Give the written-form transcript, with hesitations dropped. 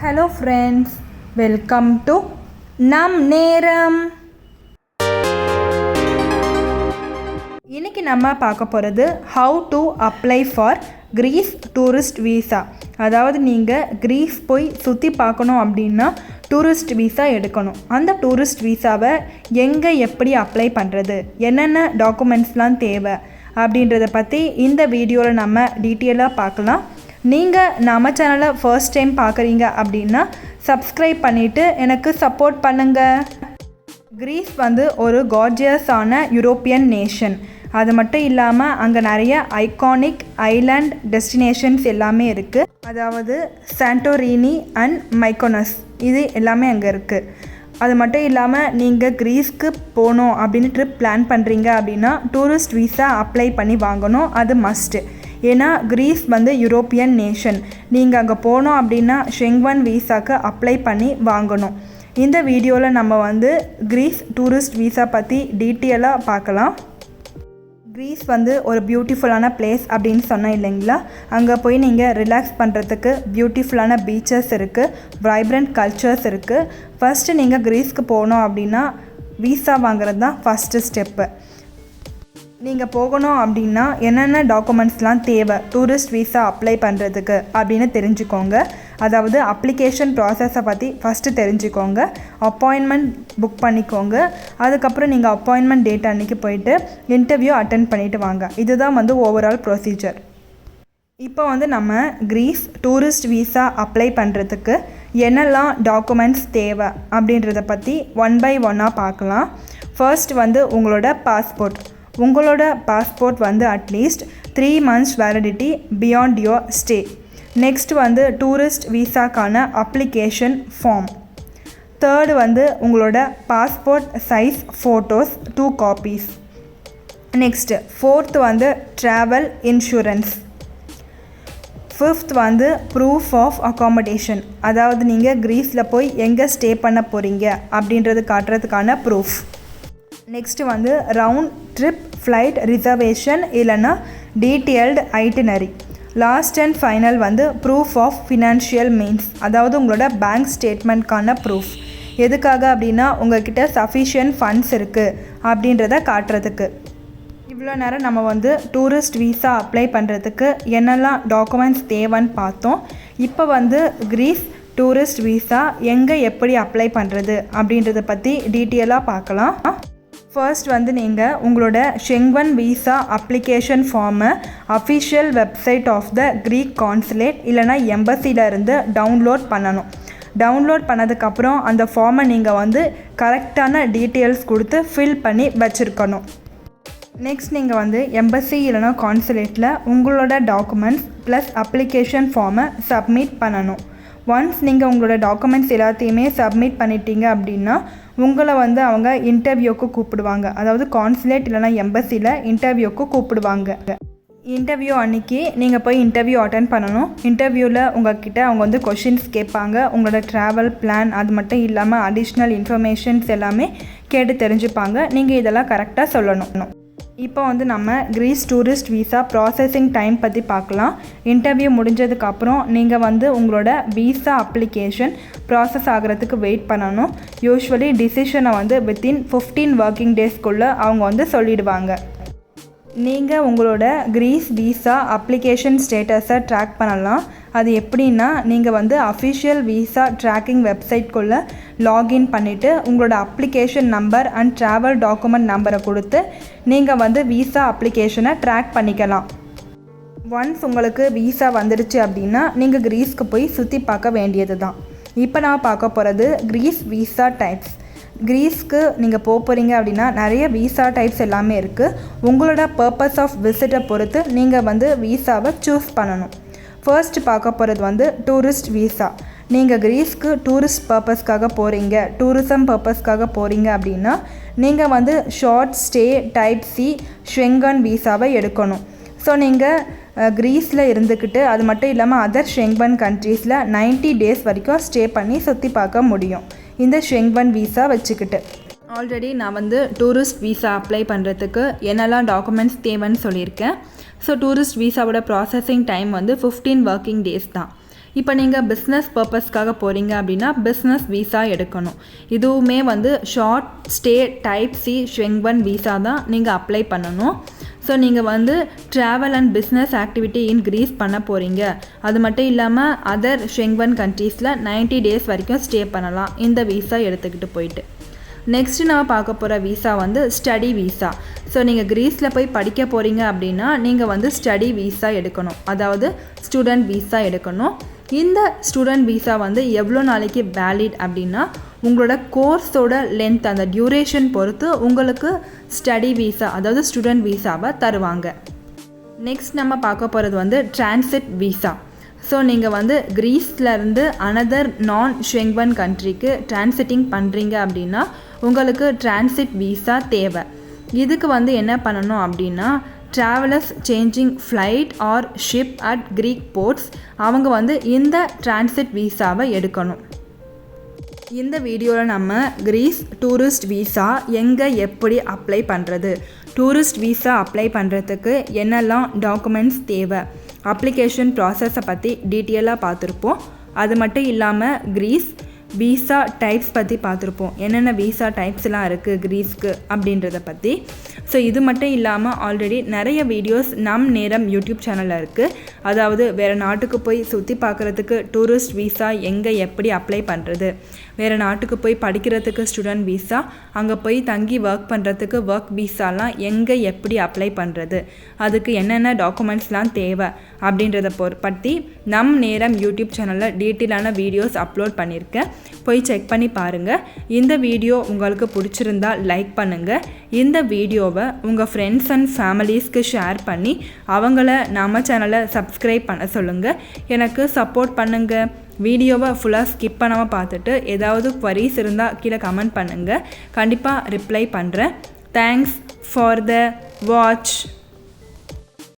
Hello friends, welcome to நம் நேரம். இன்றைக்கி நம்ம பார்க்க போகிறது how to apply for Greece tourist visa. அதாவது நீங்கள் கிரீஸ் போய் சுற்றி பார்க்கணும் அப்படின்னா டூரிஸ்ட் வீசா எடுக்கணும். அந்த டூரிஸ்ட் வீசாவை எங்கே எப்படி அப்ளை பண்ணுறது, என்னென்ன டாக்குமெண்ட்ஸ்லாம் தேவை அப்படின்றத பற்றி இந்த வீடியோவில் நம்ம டீட்டெயிலாக பார்க்கலாம். நீங்கள் நம்ம சேனலை ஃபர்ஸ்ட் டைம் பார்க்குறீங்க அப்படின்னா சப்ஸ்கிரைப் பண்ணிவிட்டு எனக்கு சப்போர்ட் பண்ணுங்கள். கிரீஸ் ஒரு கார்ஜியஸான யூரோப்பியன் நேஷன். அது மட்டும் இல்லாமல் அங்கே நிறைய ஐகானிக் ஐலாண்ட் டெஸ்டினேஷன்ஸ் எல்லாமே இருக்குது. அதாவது சாண்டோரினி அண்ட் மைக்கோனஸ், இது எல்லாமே அங்கே இருக்குது. அது மட்டும் இல்லாமல் நீங்கள் கிரீஸ்க்கு போகணும் அப்படின்னு ட்ரிப் பிளான் பண்ணுறீங்க அப்படின்னா டூரிஸ்ட் வீசா அப்ளை பண்ணி வாங்கணும். அது மஸ்ட்டு. ஏன்னா கிரீஸ் யூரோப்பியன் நேஷன். நீங்கள் அங்கே போனோம் அப்படின்னா ஷெங்கன் வீசாக்கு அப்ளை பண்ணி வாங்கணும். இந்த வீடியோவில் நம்ம கிரீஸ் டூரிஸ்ட் வீசா பற்றி டீட்டெயிலாக பார்க்கலாம். கிரீஸ் ஒரு பியூட்டிஃபுல்லான பிளேஸ் அப்படின்னு சொன்னேன் இல்லைங்களா. அங்கே போய் நீங்கள் ரிலாக்ஸ் பண்ணுறதுக்கு பியூட்டிஃபுல்லான பீச்சஸ் இருக்குது, வைப்ரண்ட் கல்ச்சர்ஸ் இருக்குது. ஃபஸ்ட்டு நீங்கள் கிரீஸ்க்கு போகணும் அப்படின்னா வீசா வாங்குறது தான் ஃபஸ்ட்டு ஸ்டெப்பு. நீங்கள் போகணும் அப்படின்னா என்னென்ன டாக்குமெண்ட்ஸ்லாம் தேவை டூரிஸ்ட் வீசா அப்ளை பண்ணுறதுக்கு அப்படின்னு தெரிஞ்சுக்கோங்க. அதாவது அப்ளிகேஷன் ப்ராசஸை பற்றி ஃபஸ்ட்டு தெரிஞ்சுக்கோங்க. அப்பாயின்மெண்ட் புக் பண்ணிக்கோங்க. அதுக்கப்புறம் நீங்கள் அப்பாயின்மெண்ட் டேட் அன்றைக்கி போயிட்டு இன்டர்வியூ அட்டென்ட் பண்ணிவிட்டு வாங்க. இதுதான் ஓவரால் ப்ரொசீஜர். இப்போ நம்ம கிரீஸ் டூரிஸ்ட் வீசா அப்ளை பண்ணுறதுக்கு என்னெல்லாம் டாக்குமெண்ட்ஸ் தேவை அப்படின்றத பற்றி ஒன் பை ஒன்னாக பார்க்கலாம். ஃபர்ஸ்ட் உங்களோட பாஸ்போர்ட். உங்களோட passport at least 3 months validity beyond your stay. Next tourist வீசாக்கான அப்ளிகேஷன் ஃபார்ம். தேர்டு உங்களோட passport size photos 2 copies. Next fourth travel insurance. Fifth proof of accommodation. அதாவது நீங்கள் கிரீஸில் போய் எங்கே ஸ்டே பண்ண போகிறீங்க அப்படின்றது காட்டுறதுக்கான proof. Next round trip flight reservation இல்லைன்னா detailed itinerary. Last and final proof of financial means. அதாவது உங்களோட பேங்க் ஸ்டேட்மெண்ட்கான ப்ரூஃப். எதுக்காக அப்படின்னா உங்கள்கிட்ட சஃபிஷியன்ட் ஃபண்ட்ஸ் இருக்குது அப்படின்றத காட்டுறதுக்கு. இவ்வளோ நேரம் நம்ம டூரிஸ்ட் வீசா அப்ளை பண்ணுறதுக்கு என்னெல்லாம் டாக்குமெண்ட்ஸ் தேவைன்னு பார்த்தோம். இப்போ கிரீஸ் டூரிஸ்ட் வீசா எங்கே எப்படி அப்ளை பண்ணுறது அப்படின்றத பற்றி டீட்டெயிலாக பார்க்கலாம். ஃபர்ஸ்ட் நீங்கள் உங்களோட ஷெங்கன் வீசா அப்ளிகேஷன் ஃபார்மை official website of the Greek consulate இல்லைனா எம்பசியிலேருந்து டவுன்லோட் பண்ணணும். டவுன்லோட் பண்ணதுக்கப்புறம் அந்த ஃபார்மை நீங்கள் கரெக்டான டீட்டெயில்ஸ் கொடுத்து ஃபில் பண்ணி வச்சுருக்கணும். நெக்ஸ்ட் நீங்கள் எம்பசி இல்லைனா கான்சுலேட்டில் உங்களோட டாக்குமெண்ட்ஸ் ப்ளஸ் அப்ளிகேஷன் ஃபார்மை சப்மிட் பண்ணணும். ஒன்ஸ் நீங்கள் உங்களோட டாக்குமெண்ட்ஸ் எல்லாத்தையுமே சப்மிட் பண்ணிட்டீங்க அப்படின்னா உங்களை அவங்க இன்டர்வியூக்கு கூப்பிடுவாங்க. அதாவது கான்சுலேட் இல்லைனா எம்பசியில் இன்டர்வியூக்கு கூப்பிடுவாங்க. இன்டர்வியூ அன்றைக்கி நீங்கள் போய் இன்டர்வியூ அட்டென்ட் பண்ணணும். இன்டர்வியூவில் உங்கள்கிட்ட அவங்க கொஷின்ஸ் கேட்பாங்க. உங்களோட ட்ராவல் பிளான் அது மட்டும் இல்லாமல் அடிஷ்னல் இன்ஃபர்மேஷன்ஸ் எல்லாமே கேட்டு தெரிஞ்சுப்பாங்க. நீங்கள் இதெல்லாம் கரெக்டாக சொல்லணும். இப்போ நம்ம Greece tourist visa processing time பற்றி பார்க்கலாம். இன்டர்வியூ முடிஞ்சதுக்கப்புறம் நீங்கள் உங்களோட வீசா அப்ளிகேஷன் ப்ராசஸ் ஆகிறதுக்கு வெயிட் பண்ணணும். யூஸ்வலி டிசிஷனை வித்தின் 15 working daysக்குள்ளே அவங்க சொல்லிடுவாங்க. நீங்கள் உங்களோட கிரீஸ் வீசா அப்ளிகேஷன் ஸ்டேட்டஸை ட்ராக் பண்ணலாம். அது எப்படின்னா நீங்கள் அஃபிஷியல் வீசா ட்ராக்கிங் வெப்சைட்குள்ளே லாகின் பண்ணிவிட்டு உங்களோட application number and travel document நம்பரை கொடுத்து நீங்கள் வீசா அப்ளிகேஷனை ட்ராக் பண்ணிக்கலாம். ஒன்ஸ் உங்களுக்கு வீசா வந்துடுச்சு அப்படின்னா நீங்கள் கிரீஸ்க்கு போய் சுற்றி பார்க்க வேண்டியது தான். இப்போ நான் பார்க்க போகிறது கிரீஸ் வீசா டைப்ஸ். கிரீஸ்க்கு நீங்கள் போகிறீங்க அப்படின்னா நிறைய வீசா டைப்ஸ் எல்லாமே இருக்குது. உங்களோட பர்பஸ் ஆஃப் விசிட்டை பொறுத்து நீங்கள் வீசாவை சூஸ் பண்ணணும். ஃபர்ஸ்ட் பார்க்க போகிறது டூரிஸ்ட் வீசா. நீங்கள் கிரீஸ்க்கு டூரிஸ்ட் பர்பஸ்க்காக போகிறீங்க, டூரிசம் பர்பஸ்க்காக போகிறீங்க அப்படின்னா நீங்கள் short stay type C Schengen வீசாவை எடுக்கணும். ஸோ நீங்கள் கிரீஸில் இருந்துக்கிட்டு அது மட்டும் இல்லாமல் அதர் ஷெங்கன் கண்ட்ரீஸில் 90 days வரைக்கும் ஸ்டே பண்ணி சுற்றி பார்க்க முடியும் இந்த ஷெங்கன் வீசா வச்சுக்கிட்டு. ஆல்ரெடி நான் டூரிஸ்ட் வீசா அப்ளை பண்ணுறதுக்கு என்னெல்லாம் டாக்குமெண்ட்ஸ் தேவைன்னு சொல்லியிருக்கேன். ஸோ டூரிஸ்ட் வீசாவோட ப்ராசஸிங் டைம் 15 working days தான். இப்போ நீங்கள் பிஸ்னஸ் பர்பஸ்க்காக போகிறீங்க அப்படின்னா பிஸ்னஸ் வீசா எடுக்கணும். இதுவுமே வந்து short stay type C Schengen visa தான் நீங்கள் அப்ளை பண்ணணும். ஸோ நீங்கள் வந்து travel and business activity in Greece பண்ண போகிறீங்க. அது மட்டும் இல்லாமல் அதர் ஷெங்பன் கண்ட்ரீஸில் 90 days வரைக்கும் ஸ்டே பண்ணலாம் இந்த வீசா எடுத்துக்கிட்டு போயிட்டு. நெக்ஸ்ட்டு நம்ம பார்க்க போகிற வீசா வந்து ஸ்டடி வீசா. ஸோ நீங்கள் கிரீஸில் போய் படிக்க போகிறீங்க அப்படின்னா நீங்கள் வந்து ஸ்டடி வீசா எடுக்கணும், அதாவது ஸ்டூடெண்ட் வீசா எடுக்கணும். இந்த ஸ்டூடெண்ட் வீசா வந்து எவ்வளோ நாளைக்கு வேலிட் அப்படின்னா உங்களோட கோர்ஸோட லென்த் அந்த டியூரேஷன் பொறுத்து உங்களுக்கு ஸ்டடி வீசா அதாவது ஸ்டூடெண்ட் வீசாவை தருவாங்க. நெக்ஸ்ட் நம்ம பார்க்க போகிறது வந்து டிரான்சிட் வீசா. ஸோ நீங்கள் வந்து கிரீஸ்லேருந்து அனதர் நான் ஷெங்பன் கண்ட்ரிக்கு டிரான்சிட்டிங் பண்ணுறீங்க அப்படின்னா உங்களுக்கு டிரான்சிட் வீசா தேவை. இதுக்கு வந்து என்ன பண்ணணும் அப்படின்னா travellers changing flight or ship at Greek ports அவங்க வந்து இந்த டிரான்சிட் வீசாவை எடுக்கணும். இந்த வீடியோவில் நம்ம கிரீஸ் டூரிஸ்ட் வீசா எங்கே எப்படி அப்ளை பண்ணுறது, டூரிஸ்ட் வீசா அப்ளை பண்ணுறதுக்கு என்னெல்லாம் டாக்குமெண்ட்ஸ் தேவை, அப்ளிகேஷன் ப்ராசஸை பற்றி டீட்டெயிலாக பார்த்துருப்போம். அது மட்டும் இல்லாமல் கிரீஸ் வீசா டைப்ஸ் பற்றி பார்த்துருப்போம், என்னென்ன வீசா டைப்ஸ்லாம் இருக்குது கிரீஸ்க்கு அப்படின்றத பற்றி. ஸோ இது மட்டும் இல்லாமல் ஆல்ரெடி நிறைய வீடியோஸ் நம் நேரம் யூடியூப் சேனலில் இருக்குது. அதாவது வேறு நாட்டுக்கு போய் சுற்றி பார்க்குறதுக்கு டூரிஸ்ட் வீசா எங்கே எப்படி அப்ளை பண்ணுறது, வேறு நாட்டுக்கு போய் படிக்கிறதுக்கு ஸ்டூடெண்ட் வீசா, அங்கே போய் தங்கி ஒர்க் பண்ணுறதுக்கு ஒர்க் வீசாலாம் எங்கே எப்படி அப்ளை பண்ணுறது, அதுக்கு என்னென்ன டாக்குமெண்ட்ஸ்லாம் தேவை அப்படின்றத பற்றி நம் நேரம் யூடியூப் சேனலில் டீட்டெயிலான வீடியோஸ் அப்லோட் பண்ணியிருக்கேன், போய் செக் பண்ணி பாருங்கள். இந்த வீடியோ உங்களுக்கு பிடிச்சிருந்தால் லைக் பண்ணுங்கள். இந்த வீடியோவை உங்கள் ஃப்ரெண்ட்ஸ் அண்ட் ஃபேமிலிஸ்க்கு ஷேர் பண்ணி அவங்கள நம்ம சேனலை சப்ஸ்கிரைப் பண்ண சொல்லுங்கள். எனக்கு சப்போர்ட் பண்ணுங்கள். வீடியோவை ஃபுல்லாக ஸ்கிப் பண்ணாமல் பார்த்துட்டு ஏதாவது குவரிஸ் இருந்தால் கீழே கமெண்ட் பண்ணுங்கள், கண்டிப்பாக ரிப்ளை பண்ணுறேன். Thanks for the watch.